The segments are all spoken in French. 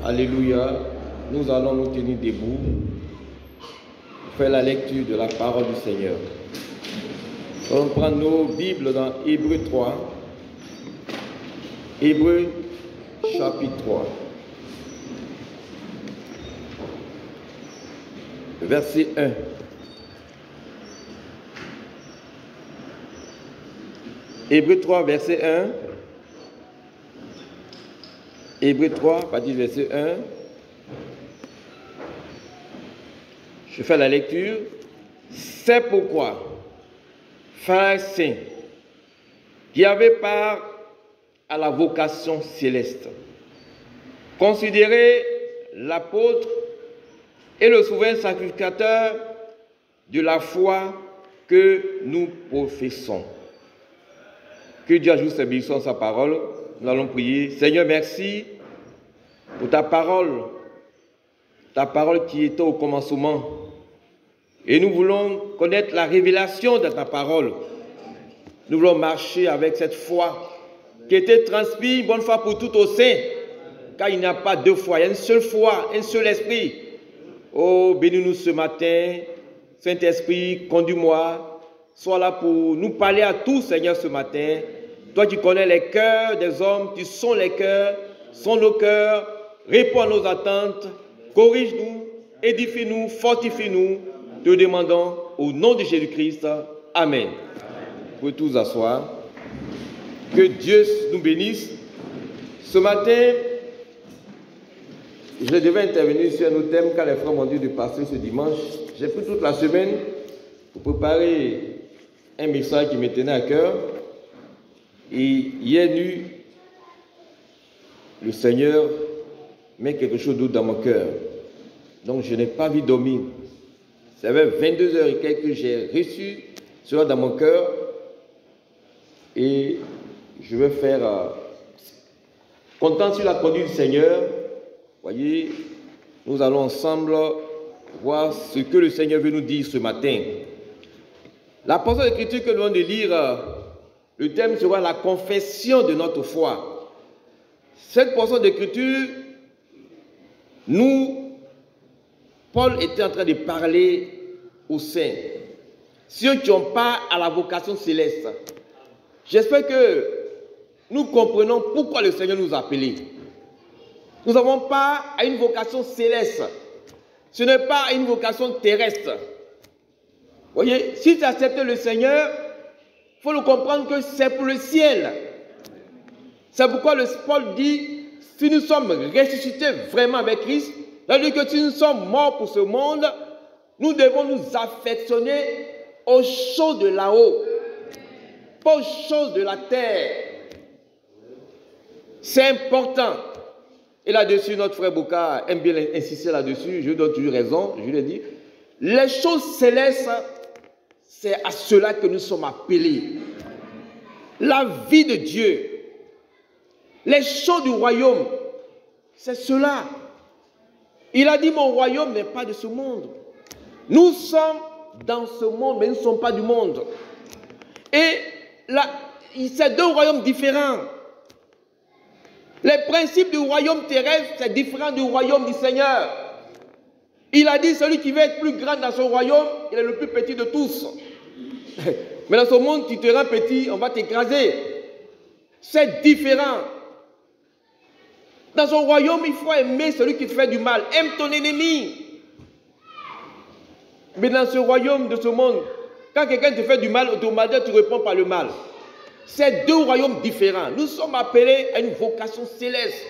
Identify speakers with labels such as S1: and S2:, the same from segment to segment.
S1: Alléluia. Nous allons nous tenir debout pour faire la lecture de la parole du Seigneur. On prend nos Bibles dans Hébreux 3. Hébreux chapitre 3. Verset 1. Hébreux 3, verset 1. Hébreux 3, à partir du verset 1. Je fais la lecture. C'est pourquoi, frères saints, qui avez part à la vocation céleste, considérez l'apôtre et le souverain sacrificateur de la foi que nous professons. Que Dieu ajoute ses bénédictions à sa parole. Nous allons prier. Seigneur, merci pour ta parole qui était au commencement. Et nous voulons connaître la révélation de ta parole. Nous voulons marcher avec cette foi qui était transmise une bonne fois pour tout au sein. Car il n'y a pas deux foi, il y a une seule foi, un seul esprit. Oh, bénis-nous ce matin. Saint-Esprit, conduis-moi. Sois là pour nous parler à tous, Seigneur, ce matin. Toi qui connais les cœurs des hommes, tu sons les cœurs, sont nos cœurs. Réponds à nos attentes. Corrige-nous, édifie-nous, fortifie-nous. Te demandons au nom de Jésus-Christ. Amen. Vous pouvez tous asseoir. Que Dieu nous bénisse. Ce matin, je devais intervenir sur un autre thème quand les frères m'ont dit de passer ce dimanche. J'ai pris toute la semaine pour préparer un message qui me tenait à cœur. Et hier nuit, le Seigneur met quelque chose d'autre dans mon cœur. Donc je n'ai pas vu dormir. Ça avait 22h et quelques que j'ai reçu cela dans mon cœur. Et je vais faire content sur la conduite du Seigneur. Voyez, nous allons ensemble voir ce que le Seigneur veut nous dire ce matin. La portion d'écriture que nous allons lire, le thème sera la confession de notre foi. Cette portion d'écriture, Paul était en train de parler aux saints, ceux qui n'ont pas à la vocation céleste. J'espère que nous comprenons pourquoi le Seigneur nous a appelés. Nous n'avons pas à une vocation céleste. Ce n'est pas une vocation terrestre. Vous voyez, si tu acceptes le Seigneur, il faut le comprendre que c'est pour le ciel. C'est pourquoi le Paul dit, si nous sommes ressuscités vraiment avec Christ, c'est-à-dire que si nous sommes morts pour ce monde, nous devons nous affectionner aux choses de là-haut, pas aux choses de la terre. C'est important. Et là-dessus, notre frère Boka aime bien insister là-dessus, je lui donne toujours raison, je lui ai dit, les choses célestes, c'est à cela que nous sommes appelés. La vie de Dieu, les choses du royaume, c'est cela. Il a dit, mon royaume n'est pas de ce monde. Nous sommes dans ce monde, mais nous ne sommes pas du monde. Et là, c'est deux royaumes différents. Les principes du royaume terrestre, c'est différent du royaume du Seigneur. Il a dit, celui qui veut être plus grand dans son royaume, il est le plus petit de tous. Mais dans ce monde, tu te rends petit, on va t'écraser. C'est différent. Dans son royaume, il faut aimer celui qui te fait du mal. Aime ton ennemi. Mais dans ce royaume de ce monde, quand quelqu'un te fait du mal, automatiquement tu réponds par le mal. C'est deux royaumes différents. Nous sommes appelés à une vocation céleste.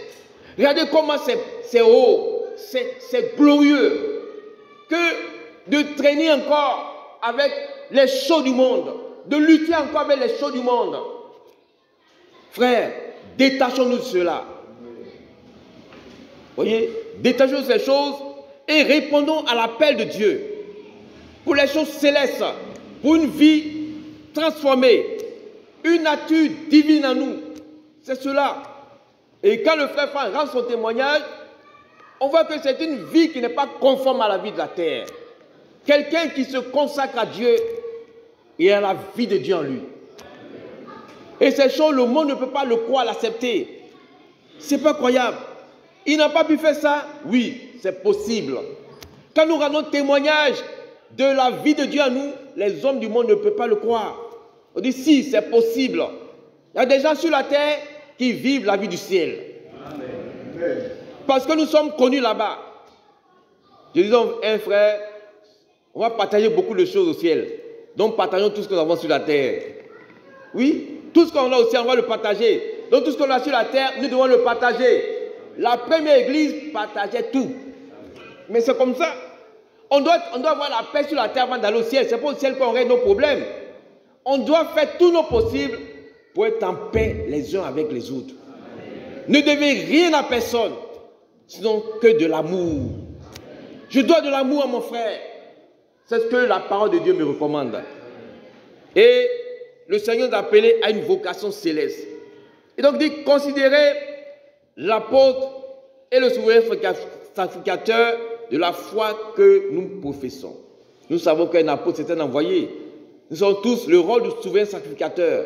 S1: Regardez comment c'est haut, c'est glorieux. Que de traîner encore avec les choses du monde, de lutter encore avec les choses du monde. Frères, détachons-nous de cela. Voyez, détachons ces choses et répondons à l'appel de Dieu pour les choses célestes, pour une vie transformée, une nature divine en nous. C'est cela. Et quand le frère Franck rend son témoignage, on voit que c'est une vie qui n'est pas conforme à la vie de la terre. Quelqu'un qui se consacre à Dieu et à la vie de Dieu en lui. Et ces choses, le monde ne peut pas le croire, l'accepter. Ce n'est pas croyable. il n'a pas pu faire ça. Oui, c'est possible. Quand nous rendons témoignage de la vie de Dieu à nous, les hommes du monde ne peuvent pas le croire. On dit si, c'est possible. Il y a des gens sur la terre qui vivent la vie du ciel. Amen. Parce que nous sommes connus là-bas. Je dis donc, un frère, on va partager beaucoup de choses au ciel. Donc partageons tout ce que nous avons sur la terre. Oui, tout ce qu'on a au ciel, on va le partager. Donc tout ce qu'on a sur la terre, nous devons le partager. La première église partageait tout. Mais c'est comme ça. On doit avoir la paix sur la terre avant d'aller au ciel. C'est pas au ciel qu'on règle nos problèmes. On doit faire tout nos possibles pour être en paix les uns avec les autres. Ne devez rien à personne, sinon que de l'amour. Je dois de l'amour à mon frère. C'est ce que la parole de Dieu me recommande. Et le Seigneur nous a appelés à une vocation céleste. Et donc, il dit, considérez l'apôtre et le souverain sacrificateur de la foi que nous professons. Nous savons qu'un apôtre, c'est un envoyé. Nous avons tous le rôle du souverain sacrificateur,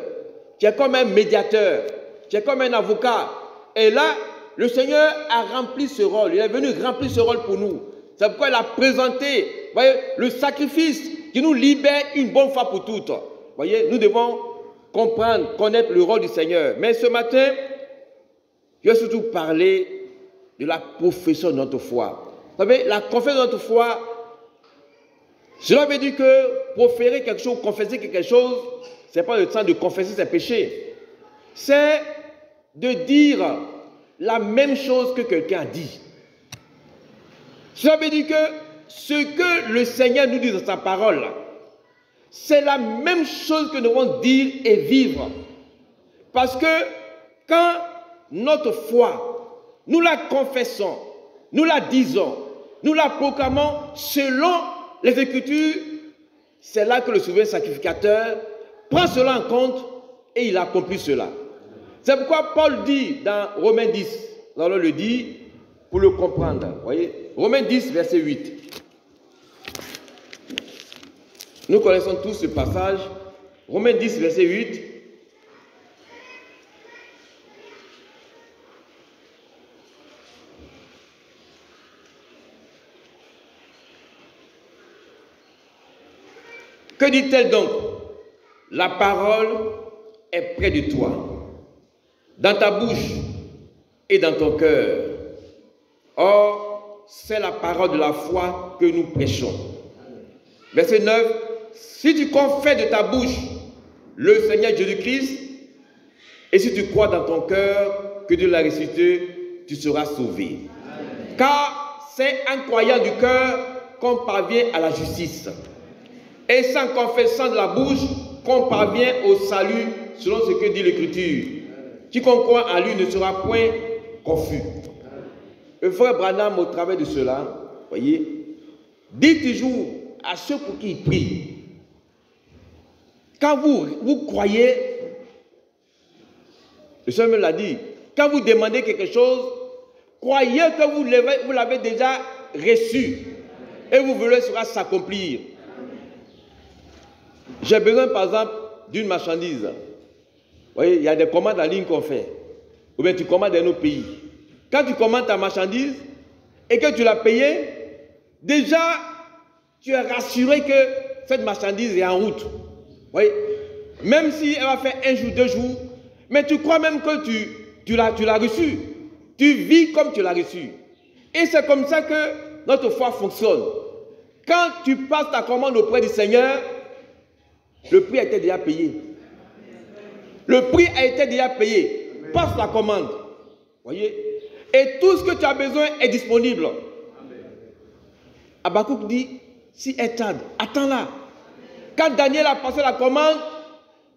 S1: qui est comme un médiateur, qui est comme un avocat. Et là, le Seigneur a rempli ce rôle. Il est venu remplir ce rôle pour nous. C'est pourquoi il a présenté, voyez, le sacrifice qui nous libère une bonne fois pour toutes. Voyez, nous devons comprendre, connaître le rôle du Seigneur. Mais ce matin, je vais surtout parler de la profession de notre foi. Vous savez, la confession de notre foi, cela veut dire que proférer quelque chose, confesser quelque chose, ce n'est pas le temps de confesser ses péchés. C'est de dire la même chose que quelqu'un a dit. Cela veut dire que ce que le Seigneur nous dit dans sa parole, c'est la même chose que nous devons dire et vivre. Parce que quand notre foi, nous la confessons, nous la disons, nous la proclamons selon les Écritures, c'est là que le souverain sacrificateur prend cela en compte et il accomplit cela. C'est pourquoi Paul dit dans Romains 10, nous allons le dire pour le comprendre. Voyez, Romains 10, verset 8. Nous connaissons tous ce passage. Romains 10, verset 8. Que dit-elle donc? La parole est près de toi, dans ta bouche et dans ton cœur. Or, c'est la parole de la foi que nous prêchons. Verset 9. Si tu confesses de ta bouche le Seigneur Jésus-Christ, et si tu crois dans ton cœur que Dieu l'a ressuscité, tu seras sauvé. Amen. Car c'est en croyant du cœur qu'on parvient à la justice. Et c'est en confessant de la bouche qu'on parvient au salut selon ce que dit l'Écriture. Quiconque croit en lui ne sera point confus. Le frère Branham, au travers de cela, voyez, dit toujours à ceux pour qui il prie, quand vous croyez, le Seigneur me l'a dit, quand vous demandez quelque chose, croyez que vous l'avez déjà reçu et vous voulez cela s'accomplir. J'ai besoin, par exemple, d'une marchandise. Vous voyez, il y a des commandes en ligne qu'on fait. Ou bien tu commandes dans nos pays. Quand tu commandes ta marchandise et que tu l'as payée, déjà, tu es rassuré que cette marchandise est en route. Vous voyez, même si elle va faire 1 jour, 2 jours, mais tu crois même que tu l'as reçu. Tu vis comme tu l'as reçu. Et c'est comme ça que notre foi fonctionne. Quand tu passes ta commande auprès du Seigneur, le prix a été déjà payé. Le prix a été déjà payé. Passe la commande. Voyez? Et tout ce que tu as besoin est disponible. Habakkuk dit, si elle tarde, attends-la. Quand Daniel a passé la commande,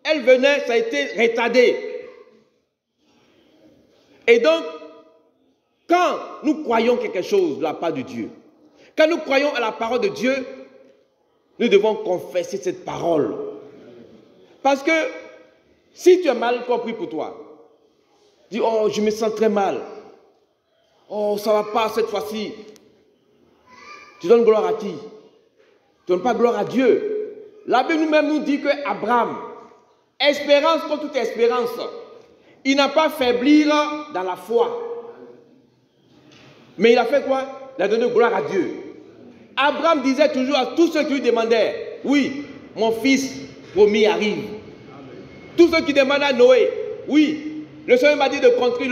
S1: elle venait, ça a été retardé. Et donc, quand nous croyons quelque chose de la part de Dieu, quand nous croyons à la parole de Dieu, nous devons confesser cette parole. Parce que si tu as mal compris pour toi, dis, oh, je me sens très mal. Oh, ça ne va pas cette fois-ci. Tu donnes gloire à qui? Tu ne donnes pas gloire à Dieu. La Bible nous-mêmes nous dit qu'Abraham, espérance contre toute espérance, il n'a pas faibli dans la foi. Mais il a fait quoi? Il a donné gloire à Dieu. Abraham disait toujours à tous ceux qui lui demandaient, oui, mon fils promis arrive. Tous ceux qui demandaient à Noé, oui, le Seigneur m'a dit de construire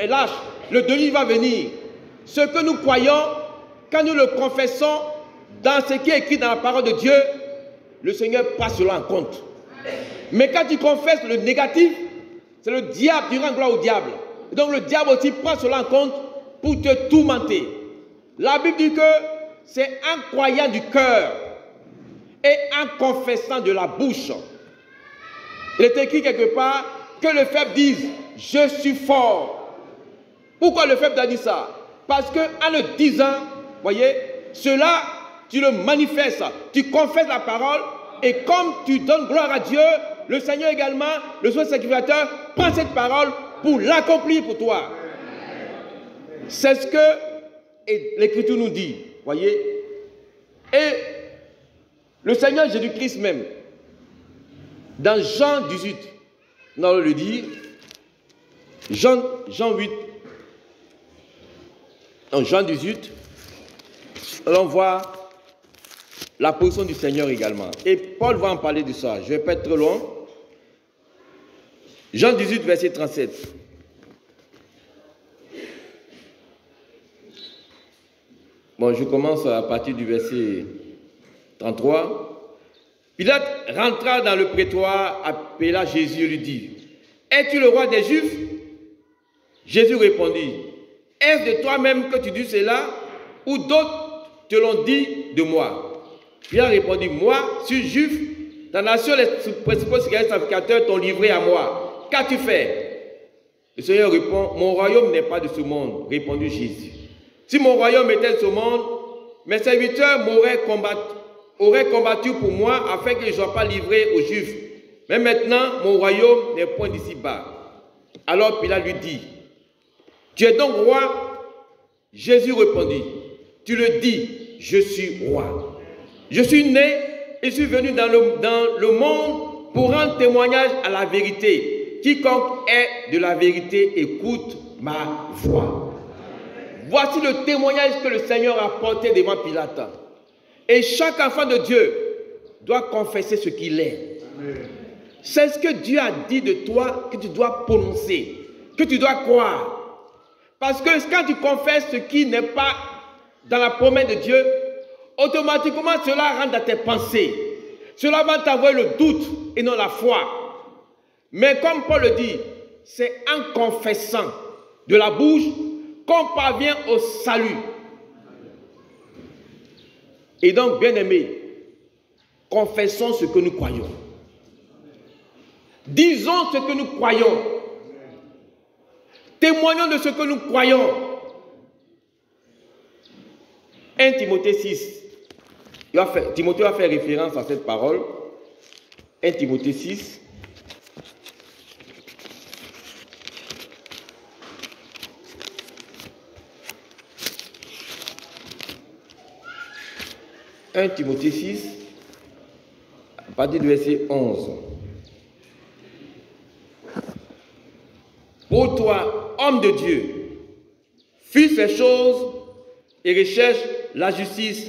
S1: l'arche, le déluge va venir. Ce que nous croyons, quand nous le confessons dans ce qui est écrit dans la parole de Dieu, le Seigneur prend cela en compte. Mais quand tu confesses le négatif, c'est le diable, tu rends gloire au diable. Et donc le diable aussi prend cela en compte pour te tourmenter. La Bible dit que c'est en croyant du cœur et en confessant de la bouche. Il est écrit quelque part que le faible dise « Je suis fort ». Pourquoi le faible a dit ça? Parce qu'en le disant, voyez, cela, tu le manifestes, tu confesses la parole et comme tu donnes gloire à Dieu, le Seigneur également, le Seigneur sacrificateur, prend cette parole pour l'accomplir pour toi. C'est ce que l'Écriture nous dit, voyez. Et le Seigneur Jésus-Christ même, dans Jean 18, nous allons le dire, Jean 8, dans Jean 18, on voit la position du Seigneur également. Et Paul va en parler de ça. Je ne vais pas être trop loin. Jean 18, verset 37. Bon, je commence à partir du verset 33. Pilate rentra dans le prétoire, appela Jésus et lui dit, « Es-tu le roi des Juifs ?» Jésus répondit, « Est-ce de toi-même que tu dis cela, ou d'autres te l'ont dit de moi ?» Pilate répondit, « Moi, suis juif, ta nation, les principaux sacrificateurs t'ont livré à moi. Qu'as-tu fait ?» Le Seigneur répond, « Mon royaume n'est pas de ce monde, » répondit Jésus. « Si mon royaume était de ce monde, mes serviteurs auraient combattu pour moi afin que je ne sois pas livré aux Juifs. Mais maintenant, mon royaume n'est point d'ici-bas. » Alors Pilate lui dit, « Tu es donc roi ?» Jésus répondit, « Tu le dis, je suis roi. Je suis né et suis venu dans le monde pour rendre témoignage à la vérité. Quiconque est de la vérité écoute ma voix. » Voici le témoignage que le Seigneur a porté devant Pilate. Et chaque enfant de Dieu doit confesser ce qu'il est. C'est ce que Dieu a dit de toi que tu dois prononcer, que tu dois croire. Parce que quand tu confesses ce qui n'est pas dans la promesse de Dieu, automatiquement cela rentre dans tes pensées. Cela va t'envoyer le doute et non la foi. Mais comme Paul le dit, c'est en confessant de la bouche qu'on parvient au salut. Et donc, bien aimés, confessons ce que nous croyons. Disons ce que nous croyons. Témoignons de ce que nous croyons. 1 Timothée 6. Timothée va faire référence à cette parole. 1 Timothée 6. « 1 Timothée 6, à partir du verset 11. Pour toi, homme de Dieu, fuis ces choses et recherche la justice,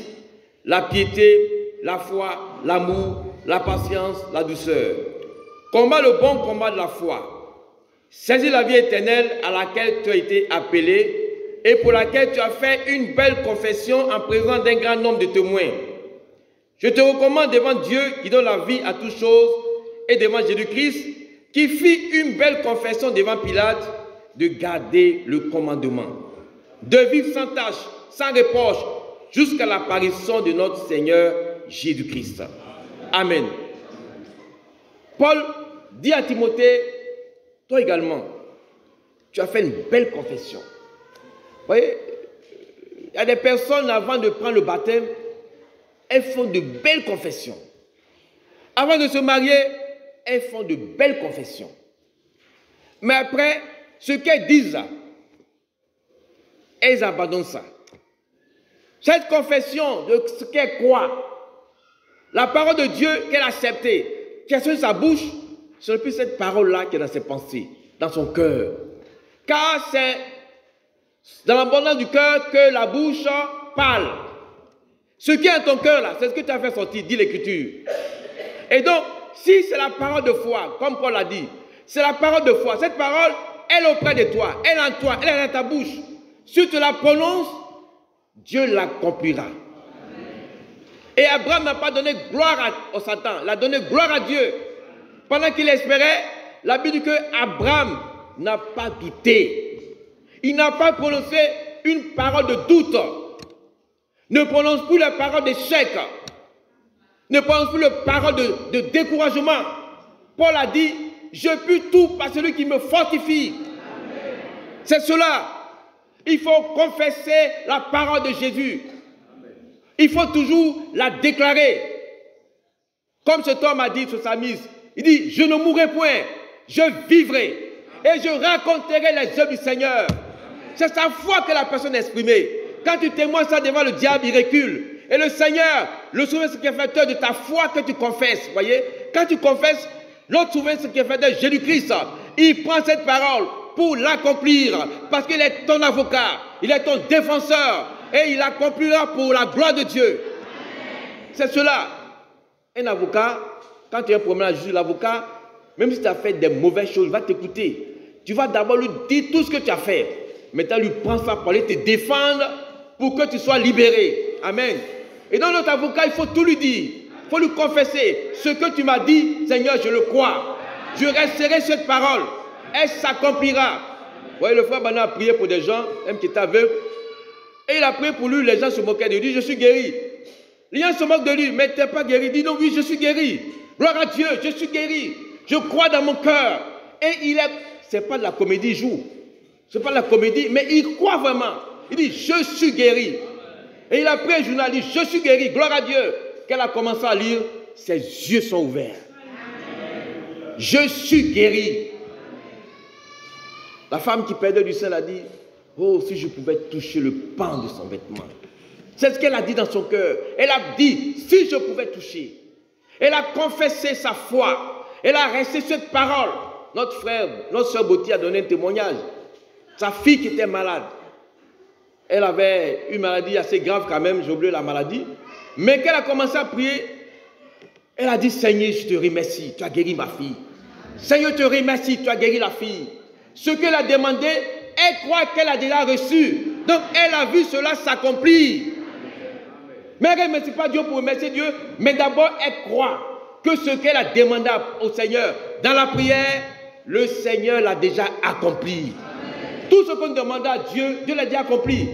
S1: la piété, la foi, l'amour, la patience, la douceur. Combat le bon combat de la foi. Saisis la vie éternelle à laquelle tu as été appelé et pour laquelle tu as fait une belle confession en présence d'un grand nombre de témoins. Je te recommande devant Dieu qui donne la vie à toutes choses et devant Jésus-Christ qui fit une belle confession devant Pilate de garder le commandement, de vivre sans tâche, sans reproche, jusqu'à l'apparition de notre Seigneur Jésus-Christ. Amen. Paul dit à Timothée, toi également, tu as fait une belle confession. Vous voyez, il y a des personnes avant de prendre le baptême, elles font de belles confessions. Avant de se marier, elles font de belles confessions. Mais après, ce qu'elles disent, elles abandonnent ça. Cette confession de ce qu'elle croit, la parole de Dieu qu'elle a acceptée, qui est sur sa bouche, ce n'est plus cette parole-là qui est dans ses pensées, dans son cœur. Car c'est Dans l'abondance du cœur que la bouche parle. Ce qui est dans ton cœur là, c'est ce que tu as fait sortir, dit l'Écriture. Et donc, si c'est la parole de foi, comme Paul l'a dit, c'est la parole de foi. Cette parole, elle est auprès de toi, elle est en toi, elle est dans ta bouche. Si tu la prononces, Dieu l'accomplira. Et Abraham n'a pas donné gloire au Satan, il a donné gloire à Dieu. Pendant qu'il espérait, la Bible dit que Abraham n'a pas douté. Il n'a pas prononcé une parole de doute. Ne prononce plus la parole d'échec. Ne prononce plus la parole de découragement. Paul a dit, je puis tout par celui qui me fortifie. C'est cela. Il faut confesser la parole de Jésus. Il faut toujours la déclarer. Comme cet homme a dit sur sa mise, il dit, je ne mourrai point, je vivrai et je raconterai les œuvres du Seigneur. C'est sa foi que la personne a exprimée. Quand tu témoignes ça devant le diable, il recule. Et le Seigneur, le souverain sacrificateur de ta foi que tu confesses, voyez, quand tu confesses, l'autre souverain sacrificateur, Jésus-Christ, il prend cette parole pour l'accomplir, parce qu'il est ton avocat, il est ton défenseur, et il accomplira pour la gloire de Dieu. C'est cela. Un avocat, quand tu as un problème à juger, l'avocat, même si tu as fait des mauvaises choses, il va t'écouter. Tu vas d'abord lui dire tout ce que tu as fait. Maintenant, lui prends ça pour aller te défendre pour que tu sois libéré. Amen. Et dans notre avocat, il faut tout lui dire. Il faut lui confesser. Ce que tu m'as dit, Seigneur, je le crois. Je resterai cette parole. Elle s'accomplira. Vous voyez, le frère Bana a prié pour des gens, même qui étaient aveugles. Et il a prié pour lui, les gens se moquaient de lui. Il dit, je suis guéri. Les gens se moquent de lui, mais tu n'es pas guéri. Il dit, non, oui, je suis guéri. Gloire à Dieu, je suis guéri. Je crois dans mon cœur. Et il est, c'est pas de la comédie, il joue. C'est pas de la comédie, mais il croit vraiment. Il dit, je suis guéri. Et il a pris un journaliste, je suis guéri, gloire à Dieu. Qu'elle a commencé à lire, ses yeux sont ouverts. Je suis guéri. La femme qui perdait du sein a dit, oh, si je pouvais toucher le pan de son vêtement. C'est ce qu'elle a dit dans son cœur. Elle a dit, si je pouvais toucher. Elle a confessé sa foi. Elle a resté cette parole. Notre frère, notre soeur Botti a donné un témoignage. Sa fille qui était malade. Elle avait une maladie assez grave quand même, j'ai oublié la maladie. Mais qu'elle a commencé à prier, elle a dit, Seigneur, je te remercie, tu as guéri ma fille. Seigneur, je te remercie, tu as guéri la fille. Ce qu'elle a demandé, elle croit qu'elle a déjà reçu. Donc elle a vu cela s'accomplir. Mais elle ne remercie pas Dieu pour remercier Dieu, mais d'abord elle croit que ce qu'elle a demandé au Seigneur dans la prière, le Seigneur l'a déjà accompli. Tout ce qu'on demande à Dieu, Dieu l'a déjà accompli.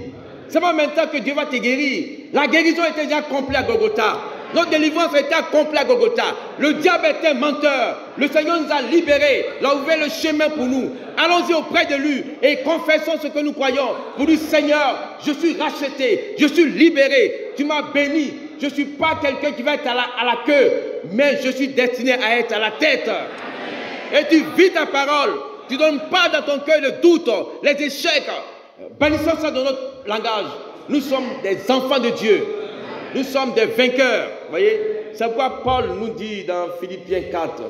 S1: C'est pas maintenant que Dieu va te guérir. La guérison était déjà accomplie à Golgotha. Notre délivrance a été accomplie à Golgotha. Le diable était menteur. Le Seigneur nous a libérés. Il a ouvert le chemin pour nous. Allons-y auprès de lui et confessons ce que nous croyons. Pour dire, Seigneur, je suis racheté, je suis libéré. Tu m'as béni. Je ne suis pas quelqu'un qui va être à la queue, mais je suis destiné à être à la tête. Et tu vis ta parole. Tu ne donnes pas dans ton cœur le doute, les échecs. Bannissons ça dans notre langage. Nous sommes des enfants de Dieu. Nous sommes des vainqueurs. Vous voyez? C'est pourquoi Paul nous dit dans Philippiens 4.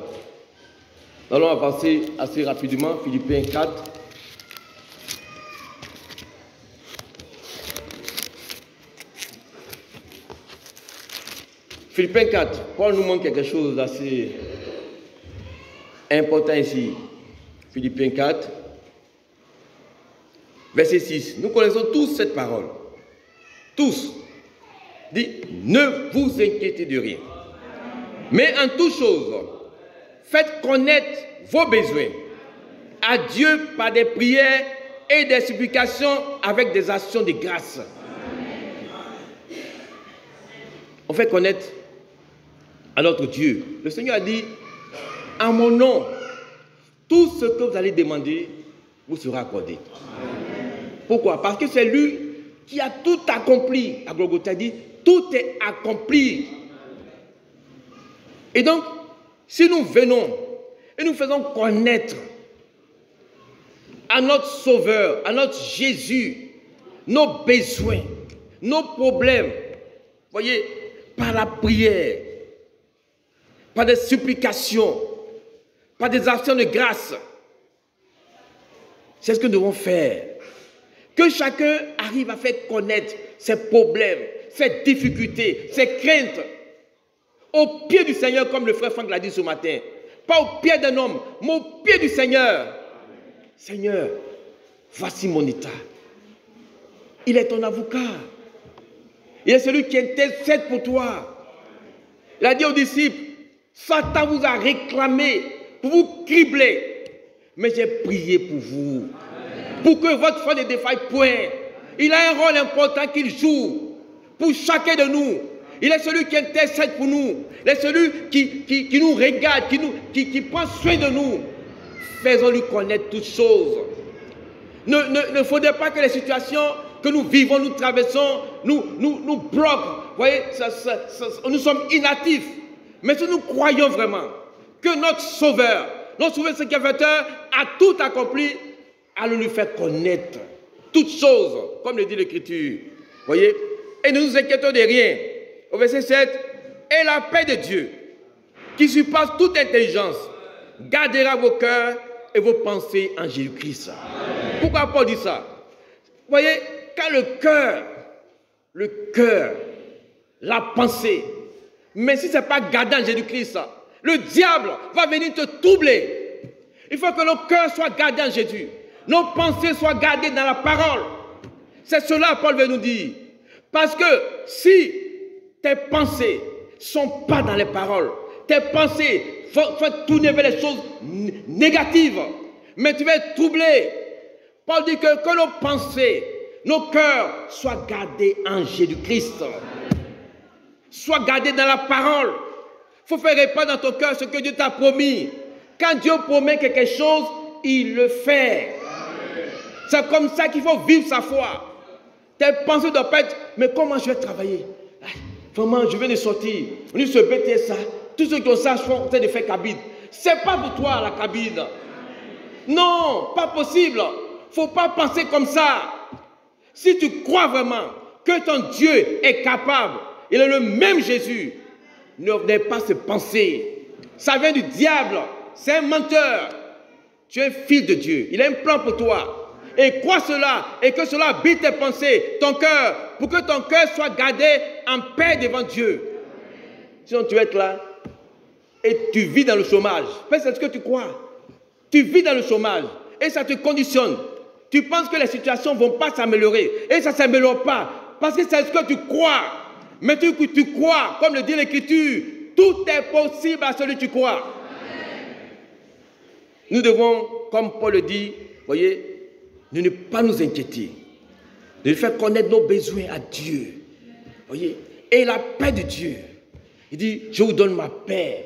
S1: Allons avancer assez rapidement. Philippiens 4. Philippiens 4. Paul nous montre quelque chose d'assez important ici. Philippiens 4, verset 6. Nous connaissons tous cette parole. Tous. Dit, ne vous inquiétez de rien. Mais en toute chose, faites connaître vos besoins à Dieu par des prières et des supplications avec des actions de grâce. On fait connaître à notre Dieu. Le Seigneur a dit, en mon nom, tout ce que vous allez demander vous sera accordé. Pourquoi? Parce que c'est lui qui a tout accompli. À Golgotha dit, tout est accompli. Et donc, si nous venons et nous faisons connaître à notre Sauveur, à notre Jésus, nos besoins, nos problèmes, voyez, par la prière, par des supplications, par des actions de grâce. C'est ce que nous devons faire. Que chacun arrive à faire connaître ses problèmes, ses difficultés, ses craintes au pied du Seigneur, comme le frère Franck l'a dit ce matin. Pas au pied d'un homme, mais au pied du Seigneur. Seigneur, voici mon état. Il est ton avocat. Il est celui qui intercède pour toi. Il a dit aux disciples, Satan vous a réclamé pour vous cribler. Mais j'ai prié pour vous. Pour que votre foi ne défaille point. Il a un rôle important qu'il joue pour chacun de nous. Il est celui qui intercède pour nous. Il est celui qui nous regarde, qui prend soin de nous. Faisons-lui connaître toutes choses. Ne faudrait pas que les situations que nous vivons, nous traversons, nous bloquent. Vous voyez, nous sommes inactifs. Mais si nous croyons vraiment que notre Sauveur sacrificateur a tout accompli, allons lui faire connaître toutes choses, comme le dit l'Écriture. Vous voyez, et ne nous inquiétons de rien. Au verset 7, et la paix de Dieu, qui surpasse toute intelligence, gardera vos cœurs et vos pensées en Jésus-Christ. Pourquoi Paul dit ça? Vous voyez, quand le cœur, la pensée, mais si ce n'est pas gardé en Jésus-Christ, le diable va venir te troubler. Il faut que nos cœurs soient gardés en Jésus. Nos pensées soient gardées dans la parole. C'est cela que Paul veut nous dire. Parce que si tes pensées ne sont pas dans les paroles, tes pensées vont tourner vers les choses négatives, mais tu vas être troublé. Paul dit que nos pensées, nos cœurs soient gardés en Jésus-Christ. Soient gardés dans la parole. Il faut faire répandre dans ton cœur ce que Dieu t'a promis. Quand Dieu promet quelque chose, il le fait. C'est comme ça qu'il faut vivre sa foi. Tes pensées doivent pas être, mais comment je vais travailler? Vraiment, je viens de sortir. On dit se bêter ça. Tous ceux qui ont ça sont en train de faire cabine. C'est pas pour toi la cabine. Non, pas possible. Faut pas penser comme ça. Si tu crois vraiment que ton Dieu est capable, il est le même Jésus, n'aie pas se penser. Ça vient du diable. C'est un menteur. Tu es un fils de Dieu. Il a un plan pour toi. Et crois cela, et que cela habite tes pensées, ton cœur, pour que ton cœur soit gardé en paix devant Dieu. Sinon tu vas être là, et tu vis dans le chômage. C'est ce que tu crois. Tu vis dans le chômage, et ça te conditionne. Tu penses que les situations ne vont pas s'améliorer, et ça ne s'améliore pas, parce que c'est ce que tu crois. Mais tu crois, comme le dit l'Écriture, tout est possible à celui que tu crois. Nous devons, comme Paul le dit, voyez, de ne pas nous inquiéter, de faire connaître nos besoins à Dieu. Voyez, et la paix de Dieu. Il dit, je vous donne ma paix,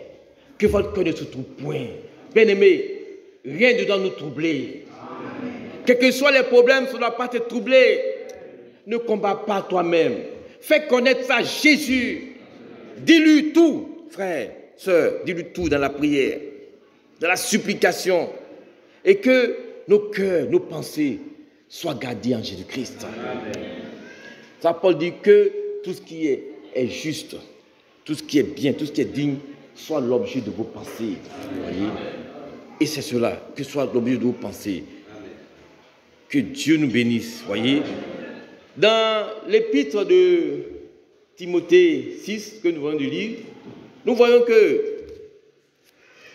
S1: que votre cœur ne se trouble point. Bien-aimé, rien ne doit nous troubler. Quels que soient les problèmes, ça ne doit pas te troubler. Ne combats pas toi-même. Fais connaître ça à Jésus. Dis-lui tout, frère, sœur, dis-lui tout dans la prière, dans la supplication. Et que nos cœurs, nos pensées soient gardés en Jésus-Christ. Ça, Paul dit que tout ce qui est juste, tout ce qui est bien, tout ce qui est digne, soit l'objet de vos pensées. Voyez? Et c'est cela, que soit l'objet de vos pensées. Que Dieu nous bénisse. Voyez? Dans l'épître de Timothée 6, que nous venons de lire, nous voyons que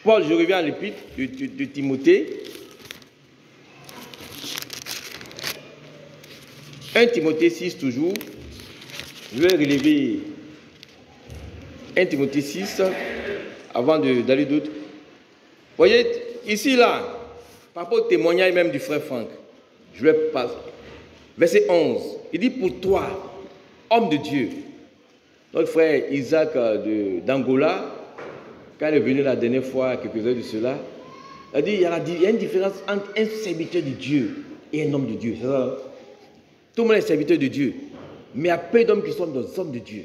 S1: Paul, je reviens à l'épître de Timothée, 1 Timothée 6 toujours, je vais relever 1 Timothée 6 avant d'aller d'autres. Vous voyez, ici là, par rapport au témoignage même du frère Franck, je vais passer. Verset 11, il dit pour toi, homme de Dieu, notre frère Isaac d'Angola, quand il est venu la dernière fois, quelques heures de cela, il a dit il y a une différence entre un serviteur de Dieu et un homme de Dieu. C'est ça? Tout le monde est serviteur de Dieu. Mais il y a peu d'hommes qui sont des hommes de Dieu.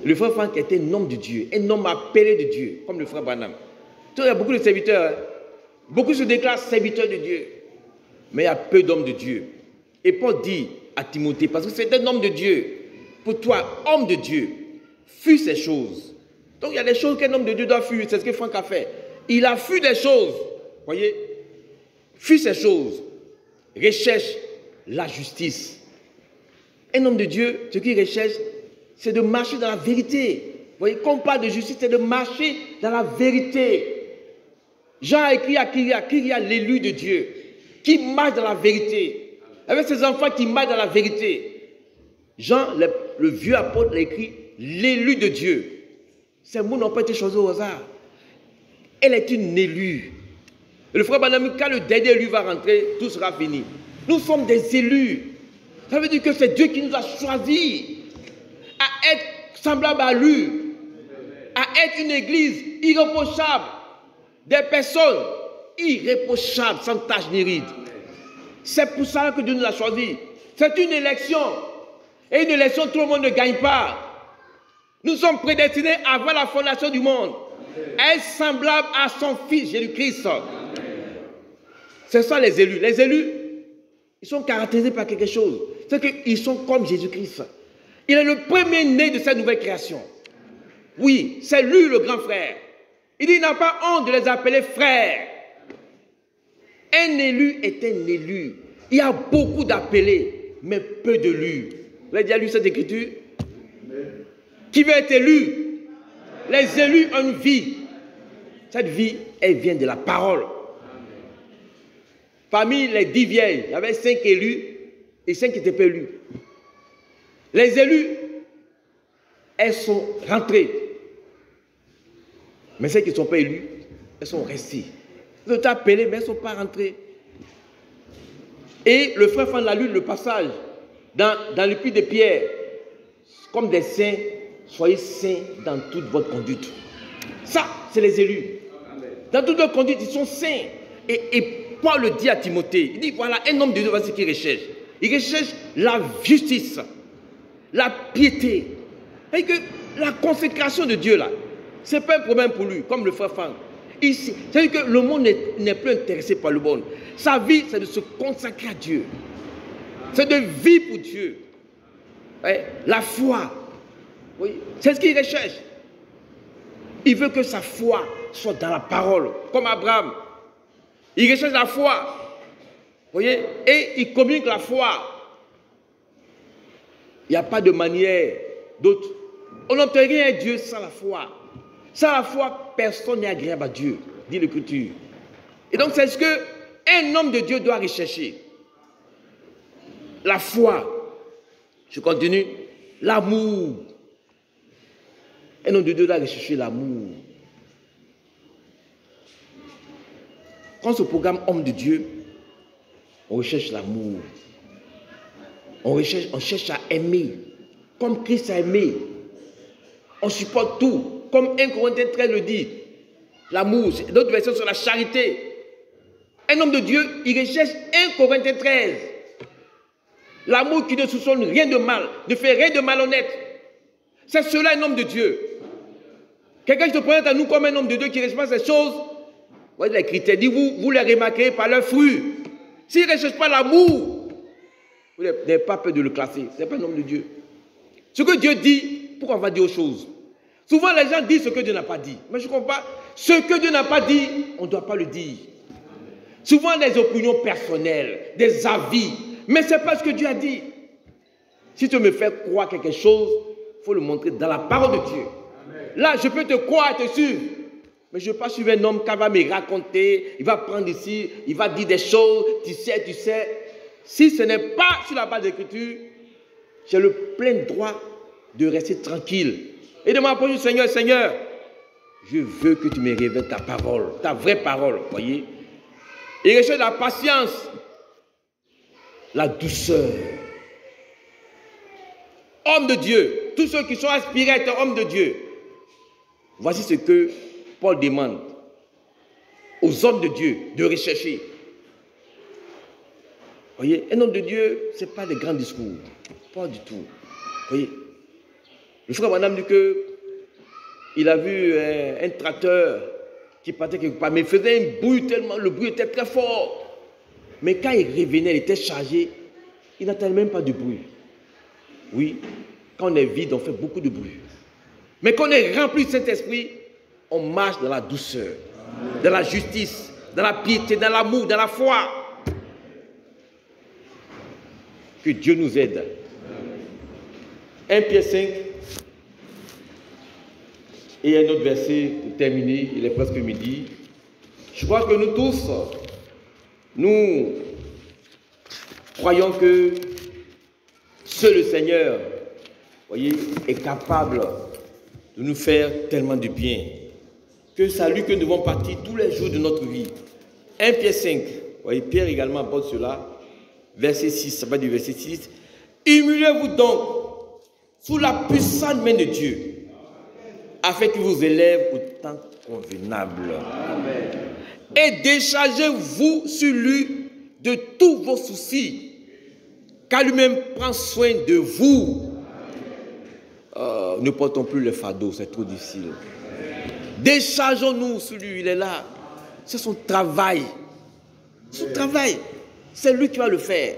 S1: Le frère Franck était un homme de Dieu, un homme appelé de Dieu, comme le frère Branham. Il y a beaucoup de serviteurs. Hein? Beaucoup se déclarent serviteurs de Dieu. Mais il y a peu d'hommes de Dieu. Et Paul dit à Timothée, parce que c'est un homme de Dieu, pour toi, homme de Dieu, fuis ces choses. Donc il y a des choses qu'un homme de Dieu doit fuir. C'est ce que Franck a fait. Il a fui des choses. Voyez, fuis ces choses. Recherche la justice. Un homme de Dieu, ce qu'il recherche, c'est de marcher dans la vérité. Vous voyez, quand on parle de justice, c'est de marcher dans la vérité. Jean a écrit à Kyria, l'élu de Dieu, qui marche dans la vérité. Avec ses enfants qui marchent dans la vérité. Jean, le vieux apôtre, a écrit l'élu de Dieu. Ces mots n'ont pas été choisis au hasard. Elle est une élue. Et le frère Branham, quand le dernier élu va rentrer, tout sera fini. Nous sommes des élus. Ça veut dire que c'est Dieu qui nous a choisis à être semblables à lui, à être une église irréprochable, des personnes irréprochables, sans tache ni ride. C'est pour ça que Dieu nous a choisis. C'est une élection. Et une élection, tout le monde ne gagne pas. Nous sommes prédestinés avant la fondation du monde à être semblables à son Fils Jésus-Christ. C'est ça les élus. Les élus, ils sont caractérisés par quelque chose. C'est qu'ils sont comme Jésus-Christ. Il est le premier-né de cette nouvelle création. Oui, c'est lui le grand frère. Il dit, il n'a pas honte de les appeler frères. Un élu est un élu. Il y a beaucoup d'appelés, mais peu de lus. Vous avez déjà lu cette écriture? Qui veut être élu? Les élus ont une vie. Cette vie, elle vient de la parole. Parmi les 10 vieilles, il y avait 5 élus et 5 qui n'étaient pas élus. Les élus, elles sont rentrées. Mais celles qui ne sont pas élues, elles sont restées. Elles ont été appelées, mais elles ne sont pas rentrées. Et le frère Fan l'a lu le passage dans le puits de Pierre. Comme des saints, soyez saints dans toute votre conduite. Ça, c'est les élus. Dans toute leur conduite, ils sont saints. Et Paul le dit à Timothée. Il dit, voilà, un homme de Dieu, voici ce qu'il recherche. Il recherche la justice, la piété. Et que la consécration de Dieu, là, ce n'est pas un problème pour lui, comme le frère Franck. C'est-à-dire que le monde n'est plus intéressé par le monde. Sa vie, c'est de se consacrer à Dieu. C'est de vivre pour Dieu. La foi. Oui, c'est ce qu'il recherche. Il veut que sa foi soit dans la parole, comme Abraham. Il recherche la foi. Vous voyez? Et il communique la foi. Il n'y a pas de manière d'autre. On n'obtient rien à Dieu sans la foi. Sans la foi, personne n'est agréable à Dieu, dit l'Écriture. Et donc, c'est ce qu'un homme de Dieu doit rechercher. La foi. Je continue. L'amour. Un homme de Dieu doit rechercher l'amour. Quand on se programme homme de Dieu, on recherche l'amour. On cherche à aimer. Comme Christ a aimé. On supporte tout. Comme 1 Corinthiens 13 le dit. L'amour. D'autres versions sur la charité. Un homme de Dieu, il recherche 1 Corinthiens 13. L'amour qui ne soupçonne rien de mal, ne fait rien de malhonnête. C'est cela un homme de Dieu. Quelqu'un qui se présente à nous comme un homme de Dieu qui ne recherche pas ces choses, voyez les critères, dit vous les remarquerez par leurs fruits. S'il ne recherche pas l'amour, vous n'avez pas peur de le classer. Ce n'est pas un homme de Dieu. Ce que Dieu dit, pourquoi on va dire autre chose? Souvent les gens disent ce que Dieu n'a pas dit. Mais je ne comprends pas. Ce que Dieu n'a pas dit, on ne doit pas le dire. Souvent des opinions personnelles, des avis. Mais ce n'est pas ce que Dieu a dit. Si tu me fais croire quelque chose, il faut le montrer dans la parole de Dieu. Amen. Là, je peux te croire et te suivre. Mais je ne veux pas suivre un homme qui va me raconter, il va prendre ici, il va dire des choses, tu sais. Si ce n'est pas sur la base de l'Écriture, j'ai le plein droit de rester tranquille. Et de m'approcher du Seigneur, Seigneur, je veux que tu me révèles ta parole, ta vraie parole, voyez. Et recherche la patience, la douceur. Homme de Dieu, tous ceux qui sont aspirés à être hommes de Dieu, voici ce que Paul demande aux hommes de Dieu de rechercher. Voyez, un homme de Dieu, ce n'est pas des grands discours. Pas du tout. Voyez, le frère Madame dit qu'il a vu un tracteur qui partait quelque part, mais il faisait un bruit tellement, le bruit était très fort. Mais quand il revenait, il était chargé, il n'entendait même pas de bruit. Oui, quand on est vide, on fait beaucoup de bruit. Mais quand on est rempli de Saint-Esprit, on marche dans la douceur, dans la justice, dans la piété, dans l'amour, dans la foi. Que Dieu nous aide. 1 Pierre 5. Et un autre verset pour terminer, il est presque midi. Je crois que nous tous, nous croyons que seul le Seigneur, voyez, est capable de nous faire tellement de bien. Que c'est à lui que nous devons partir tous les jours de notre vie. 1 Pierre 5, voyez, Pierre également apporte cela. Verset 6, ça va du verset 6. Humiliez-vous donc sous la puissante main de Dieu, afin qu'il vous élève au temps convenable. Amen. Et déchargez-vous sur lui de tous vos soucis, car lui-même prend soin de vous. Ne portons plus le fardeau, c'est trop difficile. Déchargeons-nous sur lui, il est là. C'est son travail. Son travail. C'est lui qui va le faire.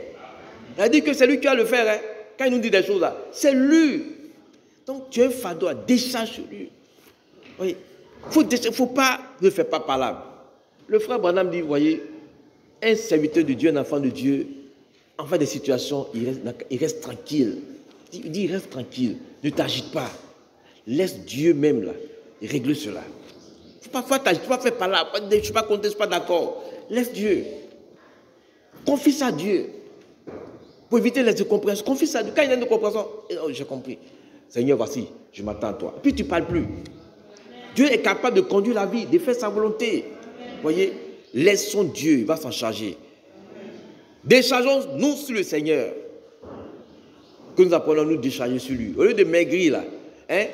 S1: Il a dit que c'est lui qui va le faire. Hein. Quand il nous dit des choses là, c'est lui. Donc tu as un fardeau à décharger sur lui. Oui. Faut pas, ne fais pas par là. Le frère Branham dit, voyez, un serviteur de Dieu, un enfant de Dieu, en fait des situations, il reste tranquille. Il dit, reste tranquille, ne t'agite pas. Laisse Dieu même là, régler cela. Parfois, tu ne vas pas faire par là, je ne suis pas content, je ne suis pas d'accord. Laisse Dieu. Confie ça à Dieu. Pour éviter les incompréhensions, confie ça à Dieu. Quand il y a une incompréhension, oh, j'ai compris. Seigneur, voici, je m'attends à toi. Puis tu ne parles plus. Dieu est capable de conduire la vie, de faire sa volonté. Vous voyez, laissons Dieu, il va s'en charger. Déchargeons-nous sur le Seigneur. Que nous apprenons à nous décharger sur lui. Au lieu de maigrir là, hein,